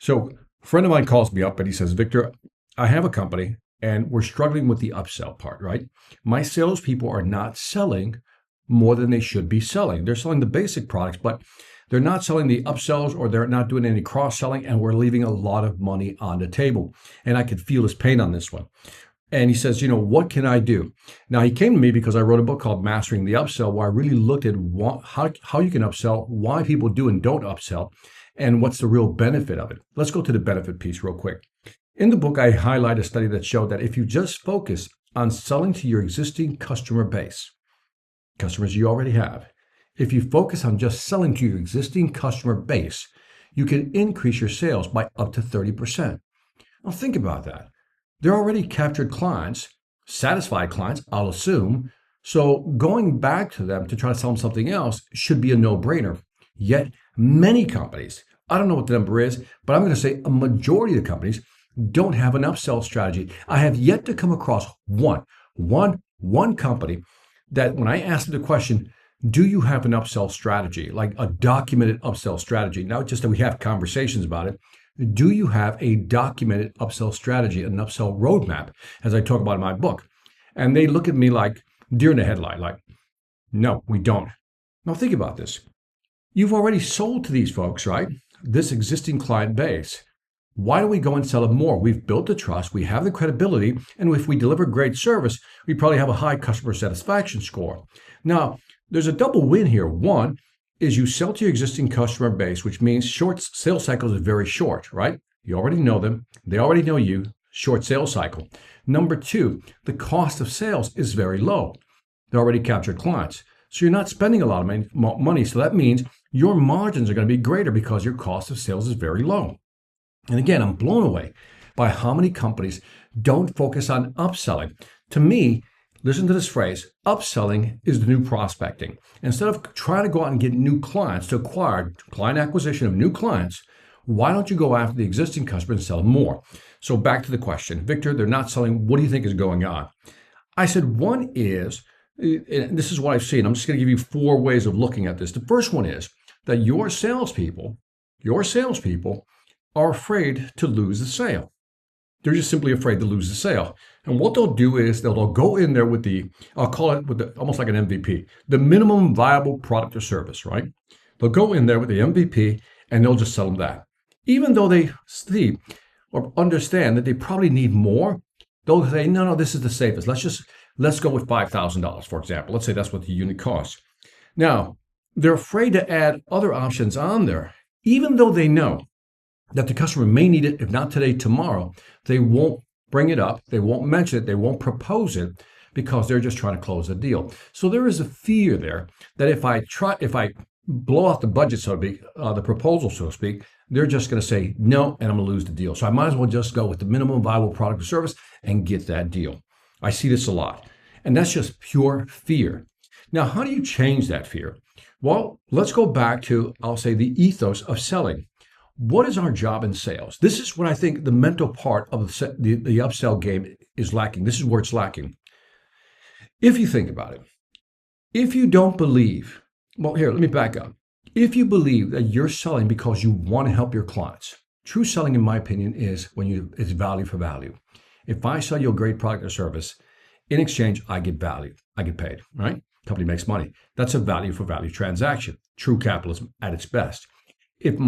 So a friend of mine calls me up and he says, Victor, I have a company and we're struggling with the upsell part, right? My salespeople are not selling more than they should be selling. They're selling the basic products, but they're not selling the upsells or they're not doing any cross-selling, and we're leaving a lot of money on the table. And I could feel his pain on this one. And he says, what can I do? Now, he came to me because I wrote a book called Mastering the Upsell, where I really looked at how you can upsell, why people do and don't upsell, and what's the real benefit of it. Let's go to the benefit piece real quick. In the book, I highlight a study that showed that if you just focus on selling to your existing customer base, customers you already have, if you focus on just selling to your existing customer base, you can increase your sales by up to 30%. Now think about that. They're already captured clients, satisfied clients, I'll assume. So going back to them to try to sell them something else should be a no-brainer. Yet many companies, I don't know what the number is, but I'm going to say a majority of the companies don't have an upsell strategy. I have yet to come across one company that when I ask them the question, do you have an upsell strategy, like a documented upsell strategy? Not just that we have conversations about it. Do you have a documented upsell strategy, an upsell roadmap, as I talk about in my book? And they look at me like deer in the headlight, like, no, we don't. Now think about this. You've already sold to these folks, right? This existing client base. Why don't we go and sell them more? We've built the trust, we have the credibility, and if we deliver great service, we probably have a high customer satisfaction score. Now, there's a double win here. One is you sell to your existing customer base, which means short sales cycles are very short, right? You already know them. They already know you. Short sales cycle. Number two, the cost of sales is very low. They're already captured clients. So you're not spending a lot of money. So that means your margins are going to be greater because your cost of sales is very low. And again, I'm blown away by how many companies don't focus on upselling. To me, listen to this phrase, upselling is the new prospecting. Instead of trying to go out and get new clients to acquire client acquisition of new clients, why don't you go after the existing customer and sell more? So back to the question, Victor, they're not selling. What do you think is going on? I said, one is, and this is what I've seen. I'm just going to give you 4 ways of looking at this. The first one is that your salespeople are afraid to lose the sale. They're just simply afraid to lose the sale. And what they'll do is they'll go in there with I'll call it almost like an MVP, the minimum viable product or service, right? They'll go in there with the MVP and they'll just sell them that. Even though they see or understand that they probably need more, they'll say, no, this is the safest. Let's go with $5,000, for example. Let's say that's what the unit costs. Now, they're afraid to add other options on there, even though they know that the customer may need it, if not today, tomorrow. They won't bring it up. They won't mention it. They won't propose it because they're just trying to close a deal. So there is a fear there that if I blow out the budget, so to speak, the proposal, so to speak, they're just going to say no, and I'm going to lose the deal. So I might as well just go with the minimum viable product or service and get that deal. I see this a lot. And that's just pure fear. Now, how do you change that fear? Well, let's go back to, I'll say, the ethos of selling. What is our job in sales? This is what I think the mental part of the upsell game is lacking. This is where it's lacking. If you think about it, if you don't believe, well, here, let me back up. If you believe that you're selling because you want to help your clients, true selling, in my opinion, is when it's value for value. If I sell you a great product or service, in exchange, I get value. I get paid, right? Company makes money. That's a value for value transaction. True capitalism at its best. If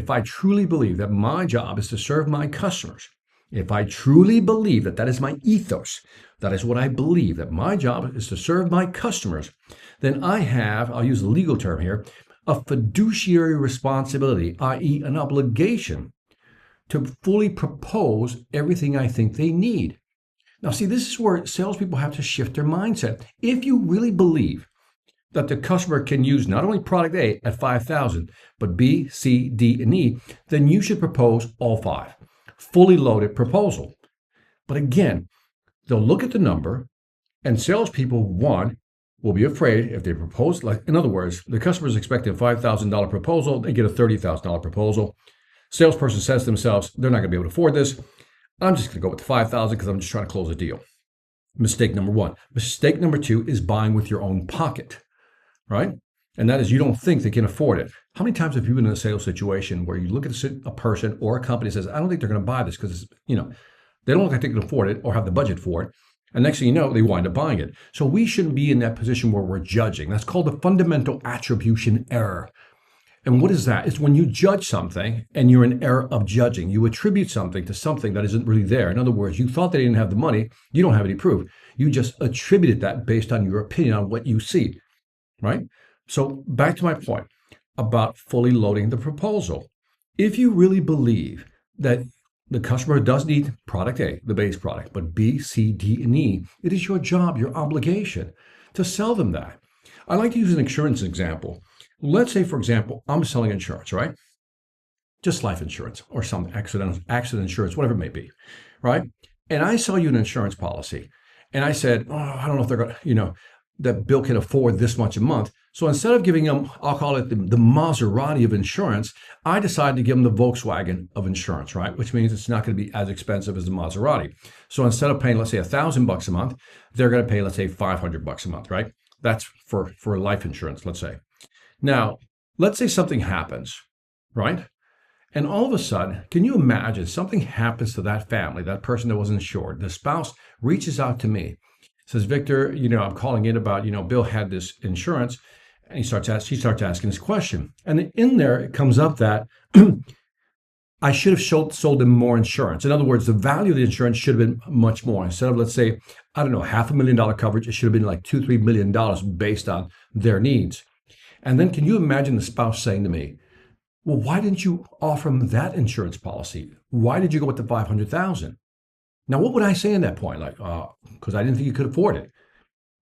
I truly believe that my job is to serve my customers, if I truly believe that is my ethos, that is what I believe, that my job is to serve my customers, then I have, I'll use the legal term here, a fiduciary responsibility, i.e. an obligation to fully propose everything I think they need. Now, see, this is where salespeople have to shift their mindset. If you really believe that the customer can use not only product A at $5,000, but B, C, D, and E, then you should propose all 5. Fully loaded proposal. But again, they'll look at the number, and salespeople, one, will be afraid if they propose, like, in other words, the customer is expecting a $5,000 proposal, they get a $30,000 proposal. Salesperson says to themselves, they're not going to be able to afford this. I'm just going to go with the $5,000 because I'm just trying to close a deal. Mistake number 1. Mistake number 2 is buying with your own pocket, right? And that is, you don't think they can afford it. How many times have you been in a sales situation where you look at a person or a company that says, I don't think they're going to buy this because, they don't look like they can afford it or have the budget for it. And next thing you know, they wind up buying it. So we shouldn't be in that position where we're judging. That's called the fundamental attribution error. And what is that? It's when you judge something and you're in error of judging. You attribute something to something that isn't really there. In other words, you thought they didn't have the money. You don't have any proof. You just attributed that based on your opinion on what you see, right? So back to my point about fully loading the proposal. If you really believe that the customer does need product A, the base product, but B, C, D, and E, it is your job, your obligation to sell them that. I like to use an insurance example. Let's say, for example, I'm selling insurance, right? Just life insurance or some accident insurance, whatever it may be, right? And I sell you an insurance policy. And I said, oh, I don't know if they're going to, that Bill can afford this much a month. So instead of giving them, I'll call it the Maserati of insurance, I decided to give them the Volkswagen of insurance, right? Which means it's not going to be as expensive as the Maserati. So instead of paying, let's say, $1,000 a month, they're going to pay, let's say, $500 a month, right? That's for life insurance, let's say. Now, let's say something happens, right? And all of a sudden, can you imagine something happens to that family, that person that was insured? The spouse reaches out to me, says, Victor, I'm calling in about, Bill had this insurance. And she starts asking this question. And in there, it comes up that I should have sold him more insurance. In other words, the value of the insurance should have been much more. Instead of, let's say, I don't know, $500,000 coverage, it should have been like $2-3 million based on their needs. And then can you imagine the spouse saying to me, well, why didn't you offer him that insurance policy? Why did you go with the $500,000? Now, what would I say in that point? Like, because I didn't think you could afford it,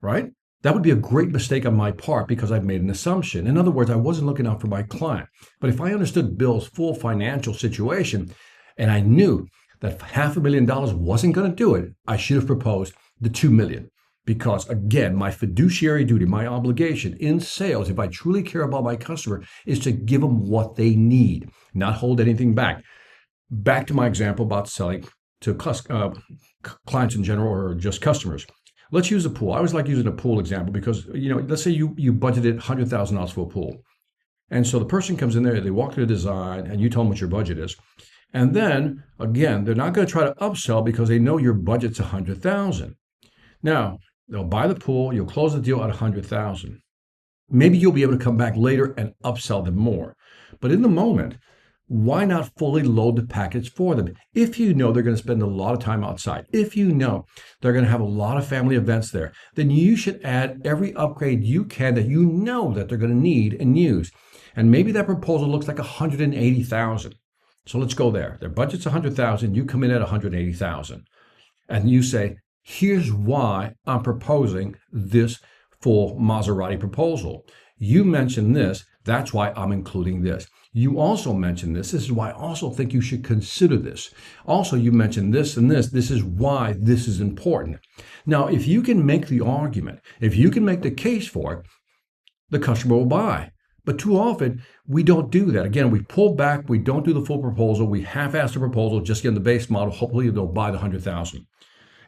right? That would be a great mistake on my part because I've made an assumption. In other words, I wasn't looking out for my client. But if I understood Bill's full financial situation and I knew that $500,000 wasn't going to do it, I should have proposed the $2 million. Because again, my fiduciary duty, my obligation in sales, if I truly care about my customer, is to give them what they need, not hold anything back. Back to my example about selling to clients in general or just customers. Let's use a pool. I always like using a pool example because, let's say you budgeted $100,000 for a pool. And so the person comes in there, they walk through the design, and you tell them what your budget is. And then, again, they're not going to try to upsell because they know your budget's $100,000. Now, they'll buy the pool, you'll close the deal at $100,000. Maybe you'll be able to come back later and upsell them more. But in the moment, why not fully load the package for them? If you know they're going to spend a lot of time outside, if you know they're going to have a lot of family events there, then you should add every upgrade you can that you know that they're going to need and use. And maybe that proposal looks like $180,000. So let's go there. Their budget's $100,000. You come in at $180,000. And you say, here's why I'm proposing this full Maserati proposal. You mentioned this. That's why I'm including this. You also mentioned this. This is why I also think you should consider this. Also, you mentioned this and this. This is why this is important. Now, if you can make the argument, if you can make the case for it, the customer will buy. But too often, we don't do that. Again, we pull back. We don't do the full proposal. We half-ass the proposal, just get in the base model. Hopefully, they'll buy the $100,000.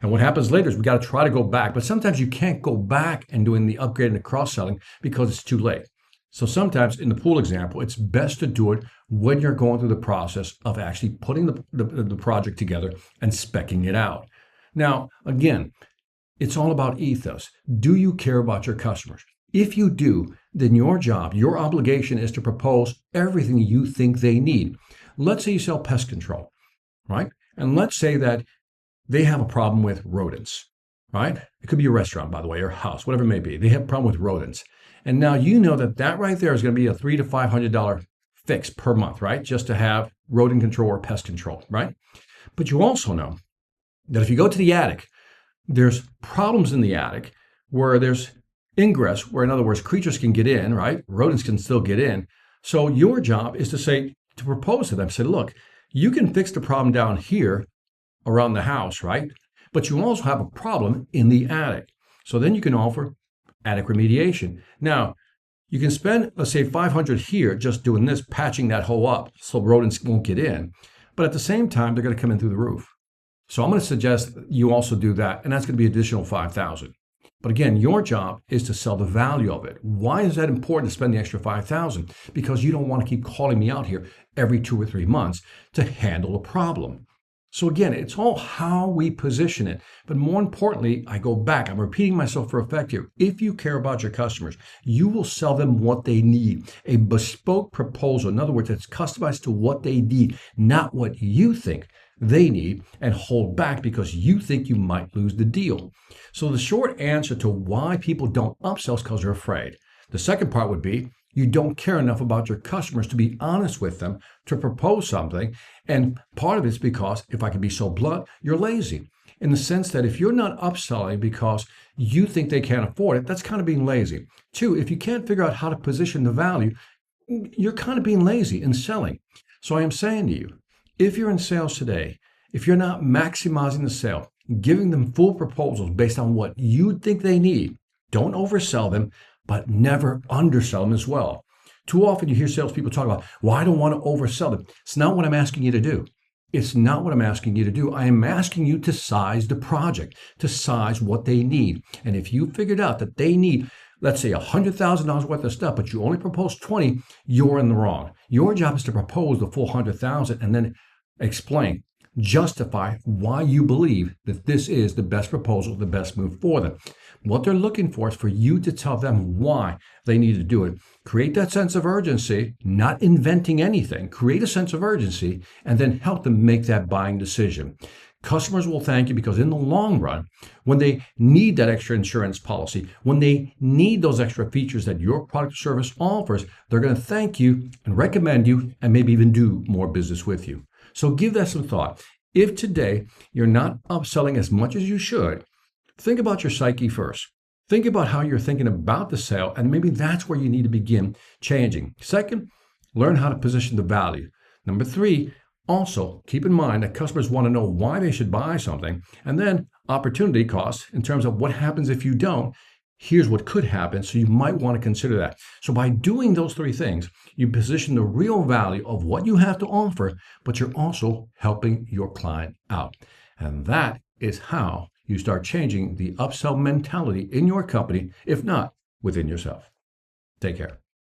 And what happens later is we got to try to go back. But sometimes you can't go back and doing the upgrade and the cross-selling because it's too late. So sometimes in the pool example, it's best to do it when you're going through the process of actually putting the project together and speccing it out. Now, again, it's all about ethos. Do you care about your customers? If you do, then your job, your obligation is to propose everything you think they need. Let's say you sell pest control, right? And let's say that they have a problem with rodents, right? It could be a restaurant, by the way, or a house, whatever it may be. They have a problem with rodents. And now you know that right there is going to be a $300 to $500 fix per month, right? Just to have rodent control or pest control, right? But you also know that if you go to the attic, there's problems in the attic where there's ingress, where in other words, creatures can get in, right? Rodents can still get in. So your job is to propose to them, say, look, you can fix the problem down here around the house, right? But you also have a problem in the attic. So then you can offer attic remediation. Now, you can spend, let's say, $500 here just doing this, patching that hole up so rodents won't get in. But at the same time, they're going to come in through the roof. So I'm going to suggest you also do that, and that's going to be additional $5,000. But again, your job is to sell the value of it. Why is that important to spend the extra $5,000? Because you don't want to keep calling me out here every 2 or 3 months to handle a problem. So again, it's all how we position it. But more importantly, I go back, I'm repeating myself for effect here. If you care about your customers, you will sell them what they need. A bespoke proposal, in other words, that's customized to what they need, not what you think they need, and hold back because you think you might lose the deal. So the short answer to why people don't upsell is because they're afraid. The second part would be you don't care enough about your customers to be honest with them, to propose something. And part of it's because, if I can be so blunt, you're lazy. In the sense that if you're not upselling because you think they can't afford it, that's kind of being lazy. Two, if you can't figure out how to position the value, you're kind of being lazy in selling. So I am saying to you, if you're in sales today, if you're not maximizing the sale, giving them full proposals based on what you think they need, don't oversell them, but never undersell them as well. Too often you hear salespeople talk about, well, I don't want to oversell them. It's not what I'm asking you to do. It's not what I'm asking you to do. I am asking you to size the project, to size what they need. And if you figured out that they need, let's say $100,000 worth of stuff, but you only propose 20, you're in the wrong. Your job is to propose the full 100,000 and then explain, justify why you believe that this is the best proposal, the best move for them. What they're looking for is for you to tell them why they need to do it. Create that sense of urgency, not inventing anything. Create a sense of urgency and then help them make that buying decision. Customers will thank you because in the long run, when they need that extra insurance policy, when they need those extra features that your product or service offers, they're going to thank you and recommend you and maybe even do more business with you. So give that some thought. If today you're not upselling as much as you should, think about your psyche first. Think about how you're thinking about the sale, and maybe that's where you need to begin changing. Second, learn how to position the value. Number three, also keep in mind that customers want to know why they should buy something, and then opportunity costs in terms of what happens if you don't. Here's what could happen, so you might want to consider that. So by doing those three things, you position the real value of what you have to offer, but you're also helping your client out. And that is how you start changing the upsell mentality in your company, if not within yourself. Take care.